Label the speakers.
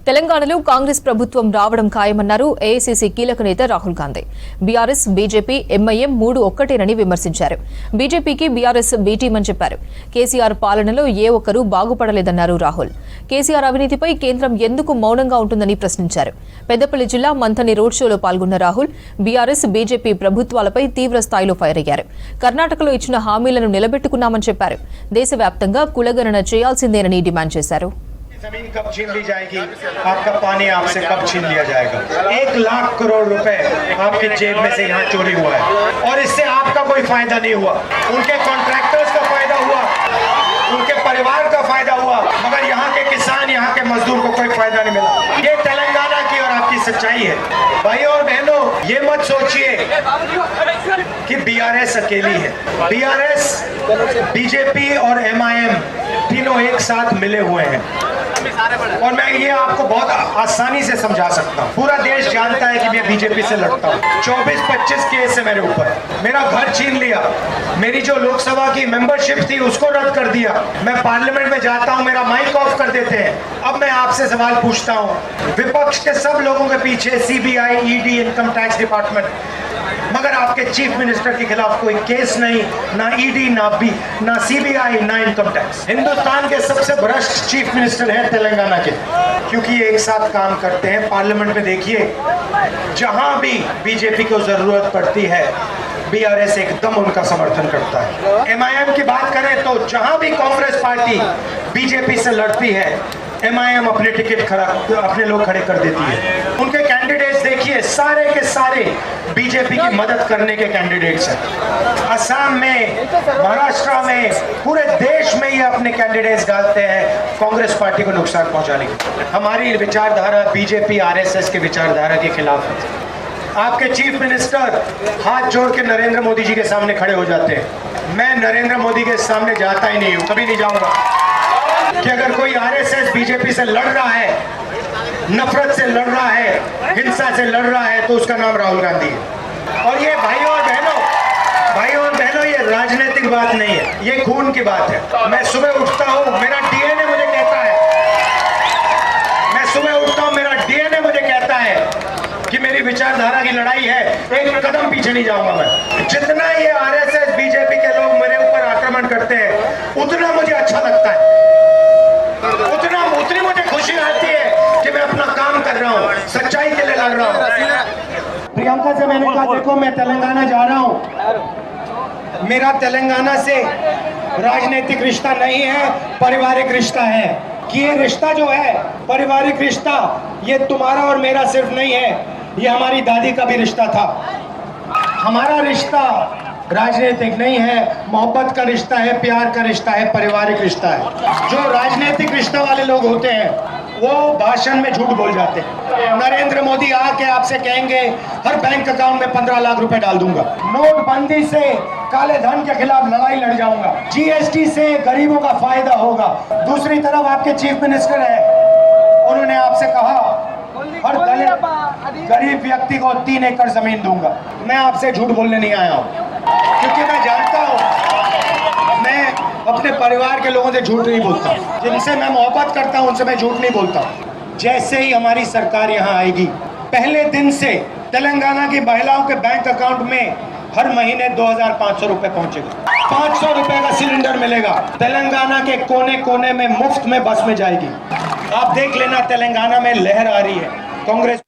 Speaker 1: తెలంగాణలో కాంగ్రెస్ ప్రభుత్వం రావడం ఖాయమన్నారు ఏఐసీసీ కీలక నేత Rahul Gandhi. BRS, BJP, MIM మూడు ఒక్కటేనని విమర్శించారు. బీజేపీకి బీఆర్ఎస్ బీటీమని చెప్పారు. కేసీఆర్ పాలనలో ఏ ఒక్కరూ బాగుపడలేదన్నారు రాహుల్. కేసీఆర్ అవినీతిపై కేంద్రం ఎందుకు మౌనంగా ఉంటుందని ప్రశ్నించారు. పెద్దపల్లి జిల్లా మంథని రోడ్ షోలో పాల్గొన్న రాహుల్ బీఆర్ఎస్, బీజేపీ ప్రభుత్వాలపై తీవ్ర స్థాయిలో ఫైర్ అయ్యారు. కర్ణాటకలో ఇచ్చిన హామీలను నిలబెట్టుకున్నామని చెప్పారు. దేశవ్యాప్తంగా కులగణన చేయాల్సిందేనని డిమాండ్ చేశారు.
Speaker 2: जमीन कब छीन ली जाएगी, आपका पानी आपसे कब छीन लिया जाएगा। 1 लाख करोड़ रुपए आपकी जेब में से यहाँ चोरी हुआ है और इससे आपका कोई फायदा नहीं हुआ। उनके कॉन्ट्रैक्टर्स का फायदा हुआ, उनके परिवार का फायदा हुआ, मगर यहाँ के किसान, यहाँ के मजदूर को कोई फायदा नहीं मिला। ये तेलंगाना की और आपकी सच्चाई है। भाइयों और बहनों, ये मत सोचिए कि बीआरएस अकेली है। बीआरएस, बीजेपी और एमआईएम तीनों एक साथ मिले हुए हैं और मैं ये आपको बहुत आसानी से समझा सकता हूँ। पूरा देश जानता है कि मैं बीजेपी से लड़ता हूँ। 24-25 केस है मेरे ऊपर, मेरा घर छीन लिया, मेरी जो लोकसभा की मेंबरशिप थी उसको रद्द कर दिया। मैं पार्लियामेंट में जाता हूँ, मेरा माइक ऑफ कर देते हैं। अब मैं आपसे सवाल पूछता हूँ, विपक्ष के सब लोगों के पीछे CBI, ED, income tax department, मगर आपके चीफ मिनिस्टर के खिलाफ कोई केस नहीं, ना ईडी, ना सीबीआई, ना इनकम टैक्स। हिंदुस्तान के सबसे भ्रष्ट चीफ मिनिस्टर हैं तेलंगाना के, क्योंकि ये एक साथ काम करते हैं। पार्लियामेंट में देखिए, जहां भी बीजेपी को जरूरत पड़ती है बीआरएस एकदम उनका समर्थन करता है। एमआईएम की बात करें तो जहां भी कांग्रेस पार्टी बीजेपी से लड़ती है, एमआईएम अपने टिकट अपने लोग खड़े कर देती है। उनके कैंडिडेट्स देखिए, सारे के सारे बीजेपी की मदद करने के कैंडिडेट्स हैं। असम में, महाराष्ट्र में, पूरे देश में ये अपने कैंडिडेट्स डालते हैं कांग्रेस पार्टी को नुकसान पहुंचाने के। हमारी विचारधारा बीजेपी आरएसएस के विचारधारा के खिलाफ है। आपके चीफ मिनिस्टर हाथ जोड़ के नरेंद्र मोदी जी के सामने खड़े हो जाते हैं। मैं नरेंद्र मोदी के सामने जाता ही नहीं हूं, कभी नहीं जाऊंगा। कि अगर कोई आरएसएस बीजेपी से लड़ रहा है, नफरत से लड़ रहा है, हिंसा से लड़ रहा है, तो उसका नाम राहुल गांधी है। और ये भाइयों और बहनों, ये राजनीतिक बात नहीं है, ये खून की बात है। मैं सुबह उठता हूँ, मेरा डीएनए मुझे कहता है, मैं सुबह उठता हूँ, मेरा डीएनए मुझे कहता है कि मेरी विचारधारा की लड़ाई है, एक कदम पीछे नहीं जाऊंगा मैं। जितना ये आरएसएस बीजेपी के लोग मेरे ऊपर आक्रमण करते हैं, उतना मुझे अच्छा लगता है, उतनी मुझे खुशी आती है कि मैं अपना काम कर रहा हूँ, सच्चाई के लिए लड़ रहा हूँ। प्रियंका से मैंने कहा, देखो मैं तेलंगाना जा रहा हूँ, मेरा तेलंगाना से राजनीतिक रिश्ता नहीं है, पारिवारिक रिश्ता है। कि ये रिश्ता जो है पारिवारिक रिश्ता, ये तुम्हारा और मेरा सिर्फ नहीं है, ये हमारी दादी का भी रिश्ता था। हमारा रिश्ता राजनीतिक नहीं है, मोहब्बत का रिश्ता है, प्यार का रिश्ता है, पारिवारिक रिश्ता है। जो राजनीतिक रिश्ता वाले लोग होते हैं वो भाषण में झूठ बोल जाते हैं। नरेंद्र मोदी आके आपसे कहेंगे हर बैंक अकाउंट में 15 लाख रुपए डाल दूंगा, नोटबंदी से काले धन के खिलाफ लड़ाई लड़ जाऊंगा, जीएसटी से गरीबों का फायदा होगा। दूसरी तरफ आपके चीफ मिनिस्टर है, उन्होंने आपसे कहा हर दलित गरीब व्यक्ति को 3 एकड़ जमीन दूंगा। मैं आपसे झूठ बोलने नहीं आया हूँ, क्योंकि मैं जानता हूँ, मैं अपने परिवार के लोगों से झूठ नहीं बोलता, जिनसे मैं मोहब्बत करता हूँ उनसे मैं झूठ नहीं बोलता। जैसे ही हमारी सरकार यहाँ आएगी, पहले दिन से तेलंगाना की महिलाओं के बैंक अकाउंट में हर महीने 2500 रुपए पहुंचेगा। 500 रुपए का सिलेंडर मिलेगा। तेलंगाना के कोने कोने में मुफ्त में बस में जाएगी। आप देख लेना, तेलंगाना में लहर आ रही है। कांग्रेस